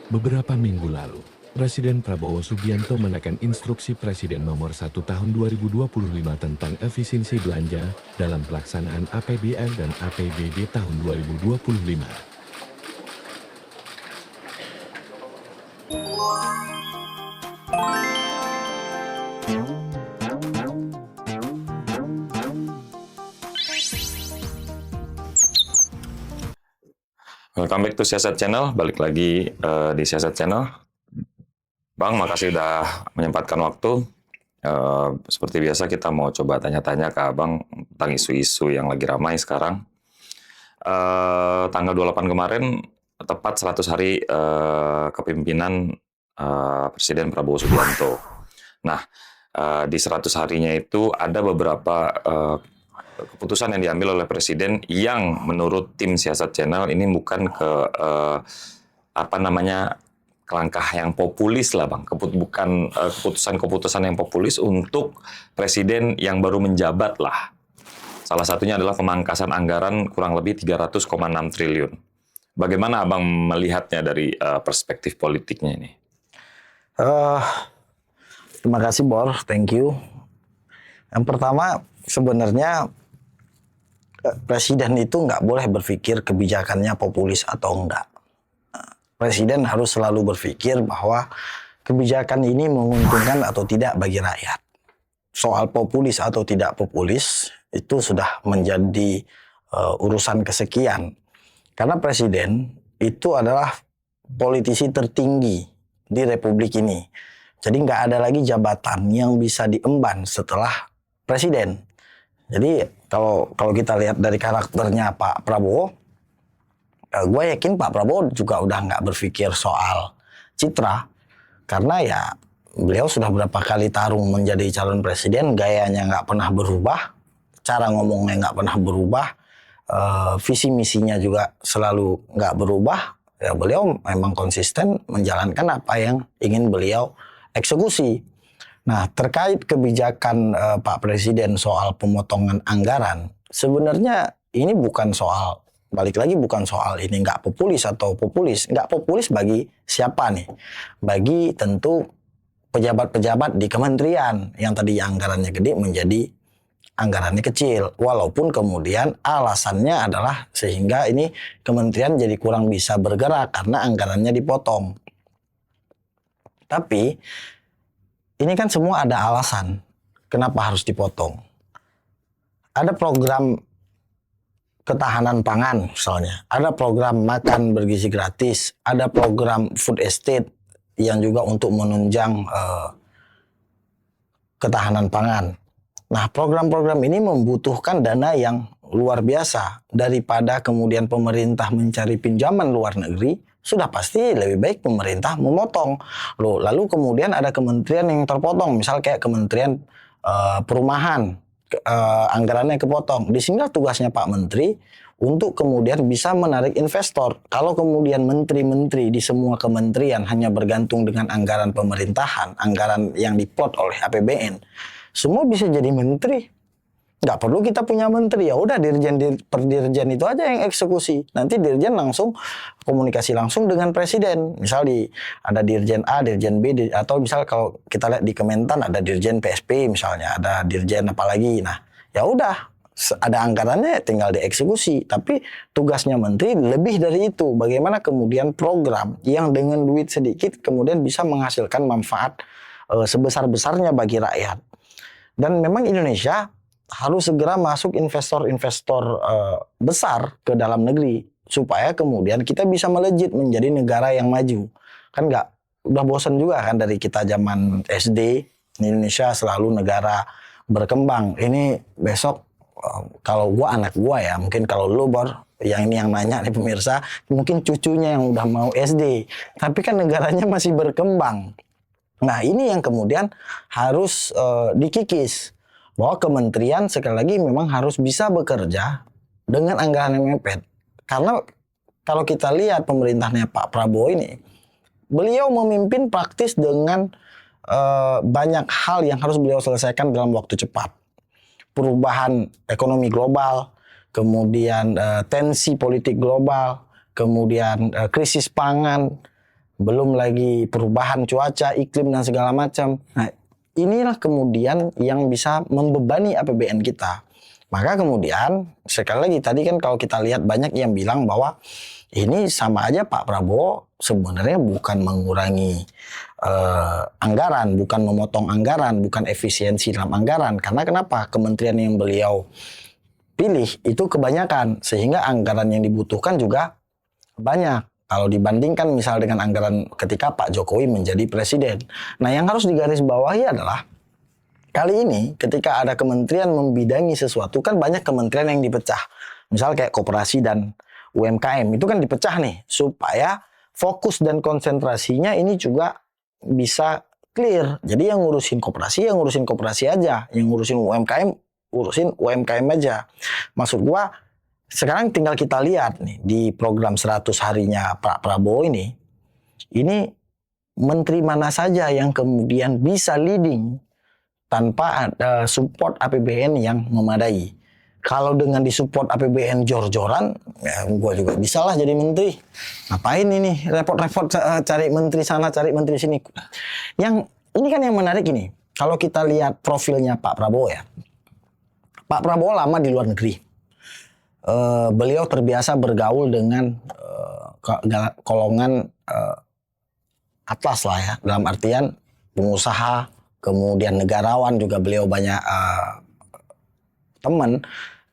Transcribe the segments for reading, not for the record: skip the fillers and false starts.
Beberapa minggu lalu, Presiden Prabowo Subianto menekan instruksi Presiden nomor 1 tahun 2025 tentang efisiensi belanja dalam pelaksanaan APBN dan APBD tahun 2025. Welcome back to Siasat Channel, balik lagi di Siasat Channel. Bang, makasih udah menyempatkan waktu. Seperti biasa kita mau coba tanya-tanya ke Abang tentang isu-isu yang lagi ramai sekarang. Tanggal 28 kemarin, tepat 100 hari kepemimpinan Presiden Prabowo Subianto. Nah, di 100 harinya itu ada beberapa keputusan yang diambil oleh Presiden yang menurut tim Siasat Channel ini bukan langkah yang populis lah Bang, bukan keputusan-keputusan yang populis untuk Presiden yang baru menjabat lah. Salah satunya adalah pemangkasan anggaran kurang lebih 300,6 triliun. Bagaimana Abang melihatnya dari perspektif politiknya ini? Terima kasih Bor, thank you. Yang pertama sebenarnya Presiden itu nggak boleh berpikir kebijakannya populis atau enggak. Presiden harus selalu berpikir bahwa kebijakan ini menguntungkan atau tidak bagi rakyat. Soal populis atau tidak populis itu sudah menjadi urusan kesekian. Karena Presiden itu adalah politisi tertinggi di Republik ini. Jadi nggak ada lagi jabatan yang bisa diemban setelah Presiden. Jadi kalau kita lihat dari karakternya Pak Prabowo, gue yakin Pak Prabowo juga udah nggak berpikir soal citra, karena ya beliau sudah berapa kali tarung menjadi calon presiden, gayanya nggak pernah berubah, cara ngomongnya nggak pernah berubah, visi misinya juga selalu nggak berubah. Ya beliau memang konsisten menjalankan apa yang ingin beliau eksekusi. Nah, terkait kebijakan Pak Presiden soal pemotongan anggaran, sebenarnya ini bukan soal, balik lagi bukan soal ini nggak populis atau populis. Nggak populis bagi siapa nih? Bagi tentu pejabat-pejabat di kementerian yang tadi anggarannya gede menjadi anggarannya kecil. Walaupun kemudian alasannya adalah sehingga ini kementerian jadi kurang bisa bergerak karena anggarannya dipotong. Tapi ini kan semua ada alasan kenapa harus dipotong. Ada program ketahanan pangan misalnya, ada program makan bergizi gratis, ada program food estate yang juga untuk menunjang ketahanan pangan. Nah, program-program ini membutuhkan dana yang luar biasa. Daripada kemudian pemerintah mencari pinjaman luar negeri, sudah pasti lebih baik pemerintah memotong. Lalu kemudian ada kementerian yang terpotong, misal kayak Kementerian Perumahan, anggarannya kepotong. Di sinilah tugasnya Pak Menteri untuk kemudian bisa menarik investor. Kalau kemudian menteri-menteri di semua kementerian hanya bergantung dengan anggaran pemerintahan, anggaran yang diplot oleh APBN, semua bisa jadi menteri. Nggak perlu kita punya menteri, ya udah dirjen per dirjen itu aja yang eksekusi. Nanti dirjen langsung komunikasi langsung dengan presiden. Misal ada dirjen A, dirjen B, atau misal kalau kita lihat di Kementan ada dirjen PSP misalnya, ada dirjen apa lagi. Nah, ya udah ada anggarannya tinggal dieksekusi. Tapi tugasnya menteri lebih dari itu. Bagaimana kemudian program yang dengan duit sedikit kemudian bisa menghasilkan manfaat sebesar-besarnya bagi rakyat. Dan memang Indonesia harus segera masuk investor-investor besar ke dalam negeri supaya kemudian kita bisa melejit menjadi negara yang maju. Kan udah bosan juga kan dari kita zaman SD, Indonesia selalu negara berkembang. Ini besok kalau anak gua ya, mungkin kalau lu Bor, yang ini yang nanya nih pemirsa, mungkin cucunya yang udah mau SD. Tapi kan negaranya masih berkembang. Nah, ini yang kemudian harus dikikis. Bahwa kementerian sekali lagi memang harus bisa bekerja dengan anggaran yang mepet. Karena kalau kita lihat pemerintahnya Pak Prabowo ini, beliau memimpin praktis dengan banyak hal yang harus beliau selesaikan dalam waktu cepat. Perubahan ekonomi global, kemudian tensi politik global, kemudian krisis pangan, belum lagi perubahan cuaca, iklim dan segala macam. Nah, inilah kemudian yang bisa membebani APBN kita. Maka kemudian sekali lagi tadi kan kalau kita lihat banyak yang bilang bahwa ini sama aja Pak Prabowo sebenarnya bukan mengurangi anggaran, bukan memotong anggaran, bukan efisiensi dalam anggaran. Karena kenapa? Kementerian yang beliau pilih itu kebanyakan sehingga anggaran yang dibutuhkan juga banyak. Kalau dibandingkan misal dengan anggaran ketika Pak Jokowi menjadi presiden. Nah, yang harus digarisbawahi adalah kali ini ketika ada kementerian membidangi sesuatu kan banyak kementerian yang dipecah. Misal kayak koperasi dan UMKM itu kan dipecah nih supaya fokus dan konsentrasinya ini juga bisa clear. Jadi yang ngurusin koperasi aja, yang ngurusin UMKM aja. Maksud gua sekarang tinggal kita lihat nih di program 100 harinya Pak Prabowo ini menteri mana saja yang kemudian bisa leading tanpa ada support APBN yang memadai. Kalau dengan disupport APBN jor-joran, ya gue juga bisa lah jadi menteri. Ngapain ini repot-repot cari menteri sana, cari menteri sini. Yang ini kan yang menarik ini. Kalau kita lihat profilnya Pak Prabowo ya. Pak Prabowo lama di luar negeri. Beliau terbiasa bergaul dengan golongan atas lah ya. Dalam artian pengusaha, kemudian negarawan juga beliau banyak teman.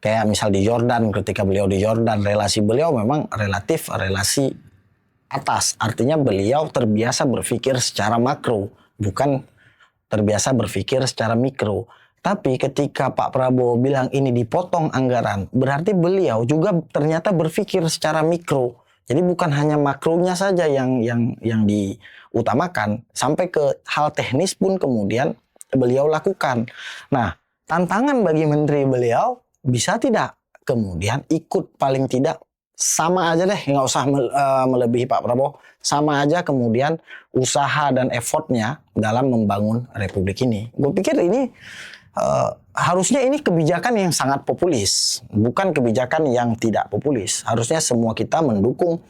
Kayak misal di Jordan, ketika beliau di Jordan, relasi beliau memang relasi atas. Artinya beliau terbiasa berpikir secara makro, bukan terbiasa berpikir secara mikro. Tapi ketika Pak Prabowo bilang ini dipotong anggaran, berarti beliau juga ternyata berpikir secara mikro. Jadi bukan hanya makronya saja yang diutamakan, sampai ke hal teknis pun kemudian beliau lakukan. Nah, tantangan bagi menteri beliau bisa tidak kemudian ikut paling tidak sama aja deh, nggak usah melebihi Pak Prabowo, sama aja kemudian usaha dan effortnya dalam membangun republik ini. Gue pikir ini harusnya ini kebijakan yang sangat populis, bukan kebijakan yang tidak populis. Harusnya semua kita mendukung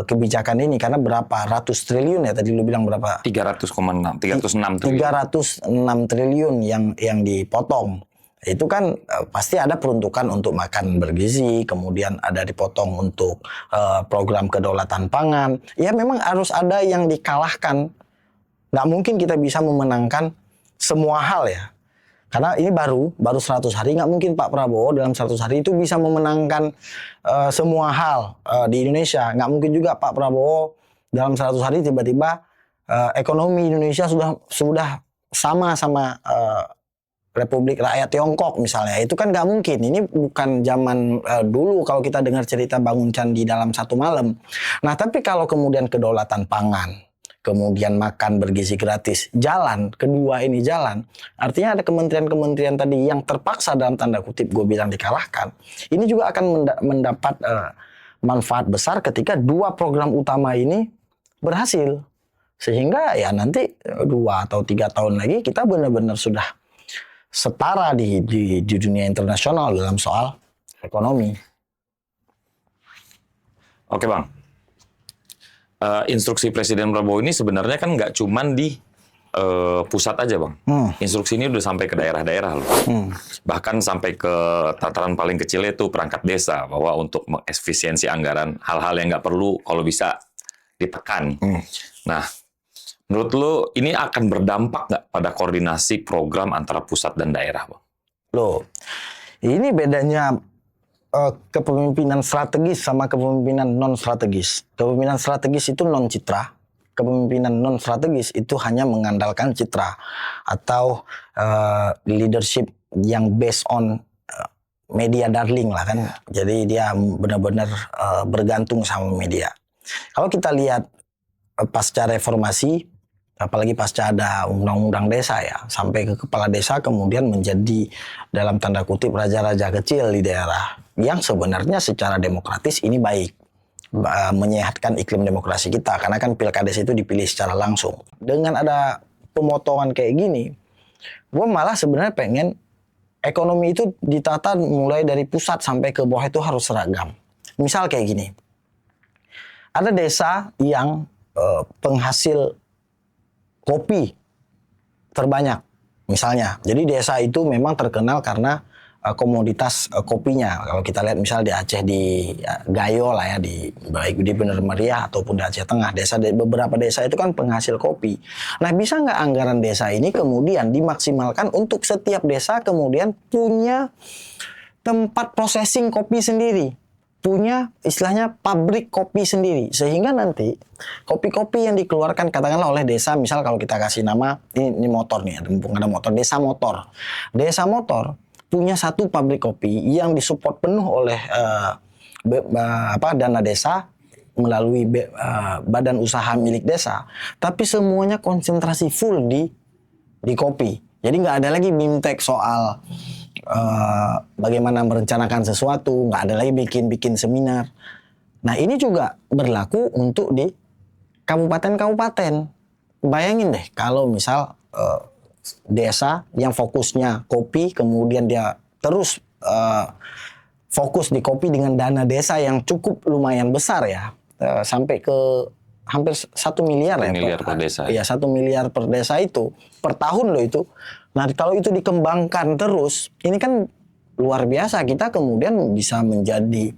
kebijakan ini karena berapa ratus triliun ya tadi lu bilang berapa? 306 triliun. 306 triliun yang dipotong. Itu kan pasti ada peruntukan untuk makan bergizi, kemudian ada dipotong untuk program kedaulatan pangan. Ya memang harus ada yang dikalahkan. Nggak mungkin kita bisa memenangkan semua hal ya. Karena ini baru 100 hari, nggak mungkin Pak Prabowo dalam 100 hari itu bisa memenangkan semua hal di Indonesia. Nggak mungkin juga Pak Prabowo dalam 100 hari tiba-tiba ekonomi Indonesia sudah sama Republik Rakyat Tiongkok misalnya. Itu kan nggak mungkin. Ini bukan zaman dulu kalau kita dengar cerita bangun candi dalam satu malam. Nah, tapi kalau kemudian kedaulatan pangan, kemudian makan bergizi gratis, kedua ini jalan. Artinya ada kementerian-kementerian tadi yang terpaksa dalam tanda kutip gue bilang dikalahkan. Ini juga akan mendapat manfaat besar ketika dua program utama ini berhasil. Sehingga ya nanti 2 atau 3 tahun lagi kita benar-benar sudah setara di dunia internasional dalam soal ekonomi. Oke Bang, instruksi Presiden Prabowo ini sebenarnya kan nggak cuman di pusat aja Bang. Instruksi ini udah sampai ke daerah-daerah loh. Bahkan sampai ke tataran paling kecil itu perangkat desa, bahwa untuk mengefisiensi anggaran, hal-hal yang nggak perlu kalau bisa ditekan. Nah, menurut lo ini akan berdampak nggak pada koordinasi program antara pusat dan daerah, Bang? Loh, ini bedanya kepemimpinan strategis sama kepemimpinan non strategis. Kepemimpinan strategis itu non citra. Kepemimpinan non strategis itu hanya mengandalkan citra atau leadership yang based on media darling lah kan. Jadi dia benar-benar bergantung sama media. Kalau kita lihat pasca reformasi, apalagi pasca ada undang-undang desa ya, sampai ke kepala desa kemudian menjadi dalam tanda kutip raja-raja kecil di daerah, yang sebenarnya secara demokratis ini baik, menyehatkan iklim demokrasi kita, karena kan pilkades itu dipilih secara langsung. Dengan ada pemotongan kayak gini, gue malah sebenarnya pengen ekonomi itu ditata mulai dari pusat sampai ke bawah itu harus seragam. Misal kayak gini, ada desa yang penghasil kopi terbanyak misalnya. Jadi desa itu memang terkenal karena komoditas kopinya. Kalau kita lihat misal di Aceh di Gayo lah ya, baik di Bener Meriah ataupun di Aceh Tengah, beberapa desa itu kan penghasil kopi. Nah, bisa nggak anggaran desa ini kemudian dimaksimalkan untuk setiap desa kemudian punya tempat processing kopi sendiri, punya istilahnya pabrik kopi sendiri, sehingga nanti kopi-kopi yang dikeluarkan katakanlah oleh desa, misal kalau kita kasih nama ini motor nih, mumpung ada motor, desa motor punya satu pabrik kopi yang disupport penuh oleh dana desa melalui badan usaha milik desa, tapi semuanya konsentrasi full di kopi. Jadi nggak ada lagi bimtek soal bagaimana merencanakan sesuatu, nggak ada lagi bikin seminar. Nah, ini juga berlaku untuk di kabupaten-kabupaten. Bayangin deh kalau misal desa yang fokusnya kopi, kemudian dia terus fokus di kopi dengan dana desa yang cukup lumayan besar ya, sampai ke hampir 1 miliar ya. Miliar per desa. Iya, 1 miliar per desa itu per tahun loh itu. Nah, kalau itu dikembangkan terus, ini kan luar biasa. Kita kemudian bisa menjadi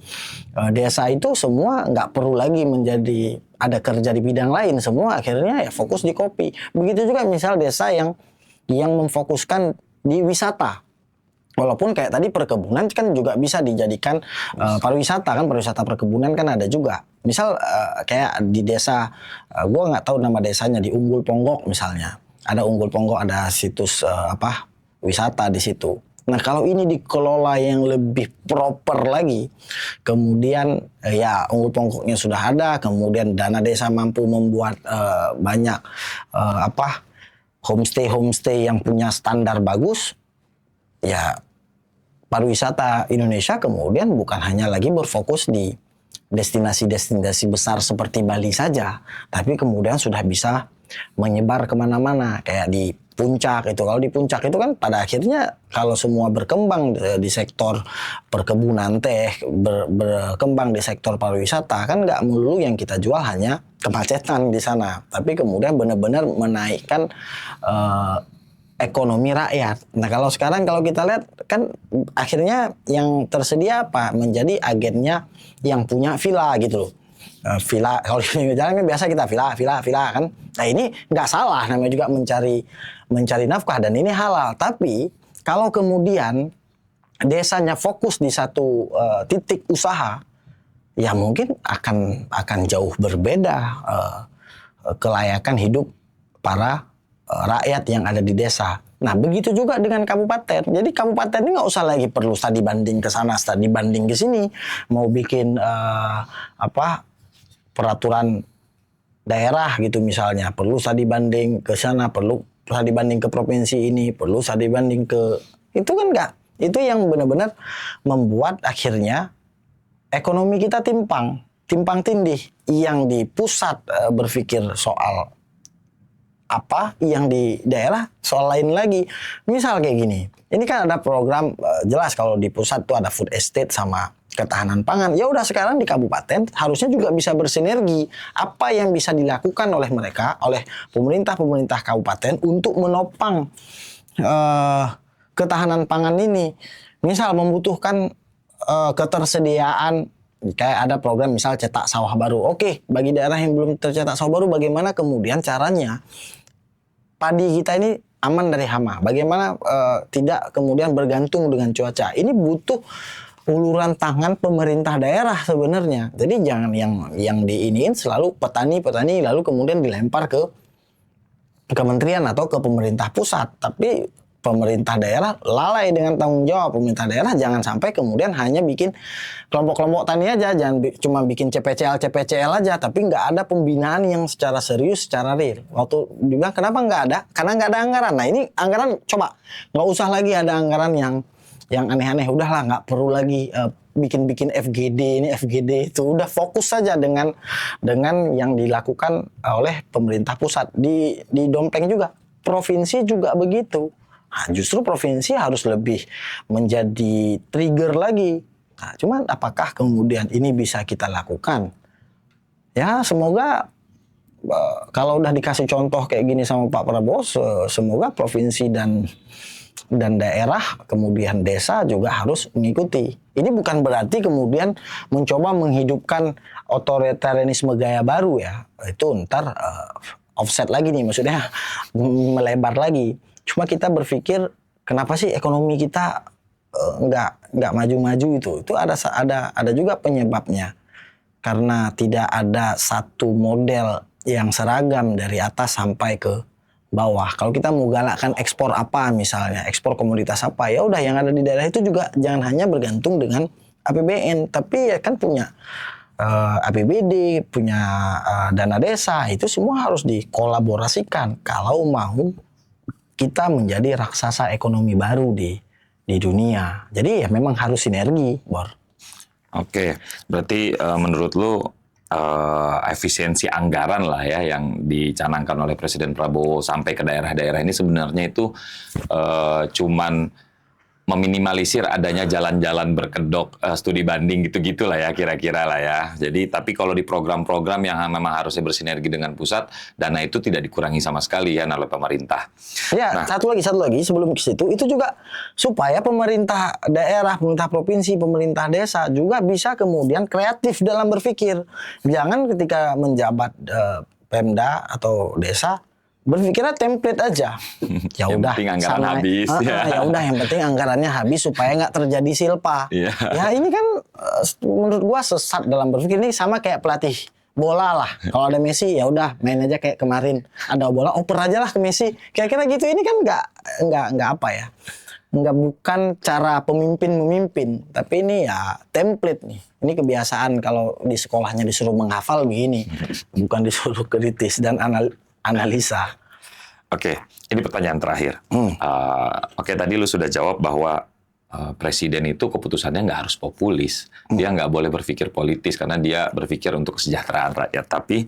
desa itu semua nggak perlu lagi menjadi ada kerja di bidang lain, semua akhirnya ya fokus di kopi. Begitu juga misal desa yang memfokuskan di wisata. Walaupun kayak tadi perkebunan kan juga bisa dijadikan pariwisata kan, pariwisata perkebunan kan ada juga. Misal kayak di desa, gue nggak tahu nama desanya, di Unggul Ponggok misalnya. Ada Unggul Ponggok, ada situs wisata di situ. Nah, kalau ini dikelola yang lebih proper lagi, kemudian ya Unggul Ponggoknya sudah ada, kemudian dana desa mampu membuat banyak homestay yang punya standar bagus, ya pariwisata Indonesia kemudian bukan hanya lagi berfokus di destinasi-destinasi besar seperti Bali saja, tapi kemudian sudah bisa menyebar kemana-mana, kayak di Puncak itu. Kalau di Puncak itu kan pada akhirnya kalau semua berkembang di sektor perkebunan teh, berkembang di sektor pariwisata, kan nggak melulu yang kita jual hanya kemacetan di sana, tapi kemudian benar-benar menaikkan ekonomi rakyat. Nah, kalau sekarang kalau kita lihat kan akhirnya yang tersedia apa? Menjadi agennya yang punya villa gitu loh. Villa, kalau di jalan kan biasa kita villa kan. Nah, ini nggak salah, namanya juga mencari nafkah dan ini halal. Tapi kalau kemudian desanya fokus di satu titik usaha, ya mungkin akan jauh berbeda kelayakan hidup para rakyat yang ada di desa. Nah, begitu juga dengan kabupaten. Jadi kabupaten ini nggak usah lagi perlu studi banding ke sana, studi banding ke sini, mau bikin peraturan daerah gitu misalnya, perlu studi banding ke sana, perlu studi banding ke provinsi ini, perlu studi banding ke itu kan enggak. Itu yang benar-benar membuat akhirnya ekonomi kita timpang tindih. Yang di pusat berpikir soal apa, yang di daerah soal lain lagi. Misal kayak gini, ini kan ada program jelas kalau di pusat tuh ada food estate sama ketahanan pangan. Ya udah, sekarang di kabupaten harusnya juga bisa bersinergi. Apa yang bisa dilakukan oleh mereka, oleh pemerintah kabupaten untuk menopang ketahanan pangan ini. Misal membutuhkan ketersediaan, kayak ada program misal cetak sawah baru. Oke, bagi daerah yang belum tercetak sawah baru, bagaimana kemudian caranya padi kita ini aman dari hama? Bagaimana tidak kemudian bergantung dengan cuaca? Ini butuh uluran tangan pemerintah daerah sebenarnya. Jadi jangan yang diiniin selalu petani lalu kemudian dilempar ke kementerian atau ke pemerintah pusat. Tapi pemerintah daerah lalai dengan tanggung jawab. Pemerintah daerah jangan sampai kemudian hanya bikin kelompok-kelompok tani aja, jangan cuma bikin CPCL aja, tapi nggak ada pembinaan yang secara serius, secara real. Waktu dibilang kenapa nggak ada? Karena nggak ada anggaran. Nah, ini anggaran coba nggak usah lagi ada anggaran yang aneh-aneh. Udahlah, nggak perlu lagi bikin FGD ini FGD itu. Udah fokus saja dengan yang dilakukan oleh pemerintah pusat. Di Dompleng juga, provinsi juga begitu. Nah, justru provinsi harus lebih menjadi trigger lagi. Nah, cuman apakah kemudian ini bisa kita lakukan? Ya, semoga kalau udah dikasih contoh kayak gini sama Pak Prabowo, semoga provinsi dan daerah, kemudian desa juga harus mengikuti. Ini bukan berarti kemudian mencoba menghidupkan otoritarianisme gaya baru ya. Itu ntar offset lagi nih, maksudnya melebar lagi. Cuma kita berpikir kenapa sih ekonomi kita nggak maju-maju itu? Itu ada juga penyebabnya. Karena tidak ada satu model yang seragam dari atas sampai ke bawah. Kalau kita mau galakkan ekspor apa misalnya, ekspor komoditas apa, ya udah yang ada di daerah itu juga jangan hanya bergantung dengan APBN, tapi ya kan punya APBD, punya dana desa, itu semua harus dikolaborasikan kalau mau kita menjadi raksasa ekonomi baru di dunia. Jadi ya memang harus sinergi, Bor. Oke, berarti menurut lu efisiensi anggaran lah ya yang dicanangkan oleh Presiden Prabowo sampai ke daerah-daerah ini sebenarnya itu cuman meminimalisir adanya jalan-jalan berkedok studi banding gitu-gitu lah ya kira-kira lah ya. Jadi tapi kalau di program-program yang memang harusnya bersinergi dengan pusat, dana itu tidak dikurangi sama sekali ya oleh pemerintah. Ya, Nah, satu lagi sebelum ke situ, itu juga supaya pemerintah daerah, pemerintah provinsi, pemerintah desa juga bisa kemudian kreatif dalam berpikir. Jangan ketika menjabat Pemda atau desa berpikirnya template aja. Ya yang udah, penting anggaran habis. ya udah, yang penting anggarannya habis supaya nggak terjadi silpa. Iya. Ya ini kan menurut gua sesat dalam berpikir. Ini sama kayak pelatih bola lah. Kalau ada Messi ya udah main aja kayak kemarin. Ada bola oper aja lah ke Messi. Kira-kira gitu. Ini kan nggak apa ya. Nggak, bukan cara pemimpin memimpin, tapi ini ya template nih. Ini kebiasaan kalau di sekolahnya disuruh menghafal begini, bukan disuruh kritis dan analisa. Oke, ini pertanyaan terakhir. Oke, tadi lu sudah jawab bahwa presiden itu keputusannya nggak harus populis. Dia nggak boleh berpikir politis karena dia berpikir untuk kesejahteraan rakyat. Tapi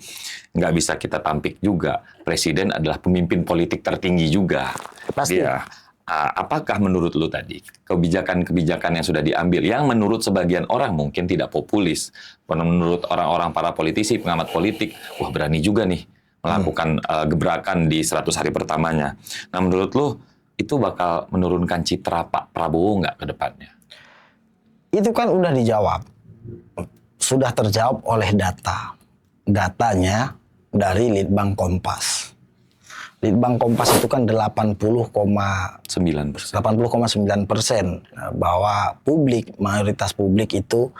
nggak bisa kita tampik juga. Presiden adalah pemimpin politik tertinggi juga. Pasti. Apakah menurut lu tadi kebijakan-kebijakan yang sudah diambil yang menurut sebagian orang mungkin tidak populis, menurut orang-orang para politisi, pengamat politik, wah berani juga nih melakukan gebrakan di 100 hari pertamanya. Nah, menurut lu itu bakal menurunkan citra Pak Prabowo nggak ke depannya? Itu kan udah dijawab. Sudah terjawab oleh data. Datanya dari Litbang Kompas. Litbang Kompas itu kan 80,9% bahwa mayoritas publik itu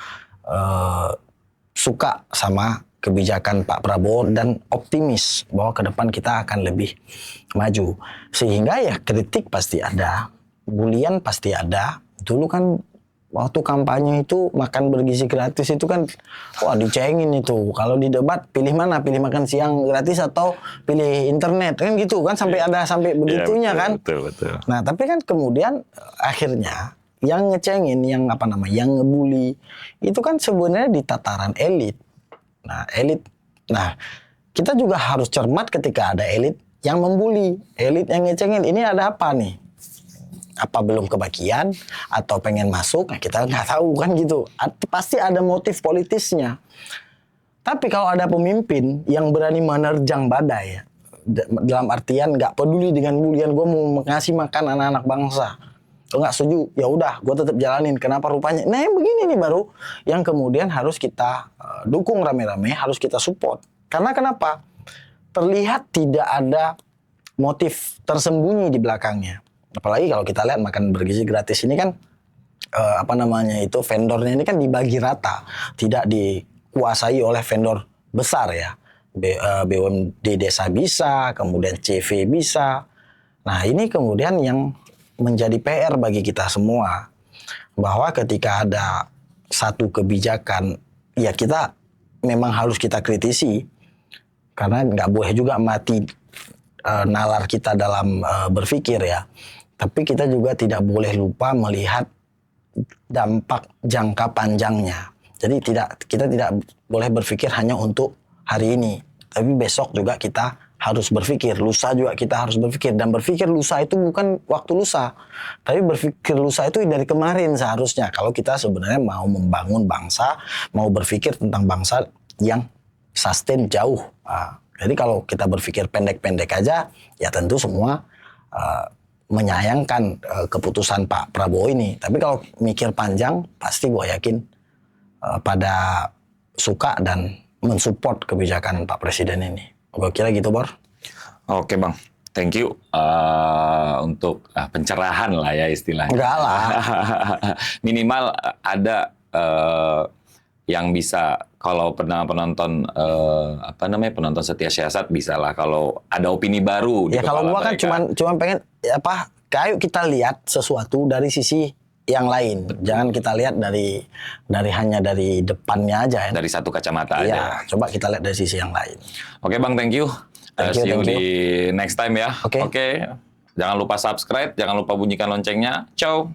suka sama kebijakan Pak Prabowo dan optimis bahwa ke depan kita akan lebih maju. Sehingga ya kritik pasti ada, bulian pasti ada. Dulu kan waktu kampanye itu makan bergizi gratis itu kan wah dicengin itu. Kalau di debat pilih mana? Pilih makan siang gratis atau pilih internet kan gitu kan sampai begitunya ya, betul, kan. Betul. Nah, tapi kan kemudian akhirnya yang ngecengin, yang ngebully itu kan sebenarnya di tataran elit. Nah, kita juga harus cermat ketika ada elit yang membuli, elit yang ngecengin. Ini ada apa nih? Apa belum kebagian atau pengen masuk? Nah, kita nggak tahu kan gitu. Pasti ada motif politisnya. Tapi kalau ada pemimpin yang berani menerjang badai, dalam artian nggak peduli dengan bulian, gue mau ngasih makan anak-anak bangsa. Kalau nggak setuju, ya udah, gue tetap jalanin. Kenapa rupanya? Nah, yang begini nih baru yang kemudian harus kita dukung rame-rame, harus kita support. Karena kenapa? Terlihat tidak ada motif tersembunyi di belakangnya. Apalagi kalau kita lihat makan bergizi gratis ini kan vendornya ini kan dibagi rata, tidak dikuasai oleh vendor besar ya. BUMD desa bisa, kemudian CV bisa. Nah, ini kemudian yang menjadi PR bagi kita semua, bahwa ketika ada satu kebijakan ya kita memang harus kita kritisi, karena nggak boleh juga mati nalar kita dalam berpikir ya. Tapi kita juga tidak boleh lupa melihat dampak jangka panjangnya. Jadi kita tidak boleh berpikir hanya untuk hari ini, tapi besok juga kita harus berpikir, lusa juga kita harus berpikir. Dan berpikir lusa itu bukan waktu lusa, tapi berpikir lusa itu dari kemarin seharusnya. Kalau kita sebenarnya mau membangun bangsa, mau berpikir tentang bangsa yang sustain jauh Jadi kalau kita berpikir pendek-pendek aja, ya tentu semua menyayangkan keputusan Pak Prabowo ini. Tapi kalau mikir panjang, pasti gue yakin pada suka dan mensupport kebijakan Pak Presiden ini. Gue kira gitu, Bor. Oke Bang, thank you untuk pencerahan lah ya istilahnya. Enggak lah. Minimal ada yang bisa, kalau pernah penonton penonton setia siasat bisa lah kalau ada opini baru di Ya kalau kepala gua kan mereka. cuman pengen kayak kita lihat sesuatu dari sisi yang lain. Jangan kita lihat dari hanya dari depannya aja ya. Dari satu kacamata Iya, aja. coba kita lihat dari sisi yang lain. Oke Bang, thank you. Thank you, See you thank you. di next time ya. Oke. Jangan lupa subscribe, jangan lupa bunyikan loncengnya. Ciao.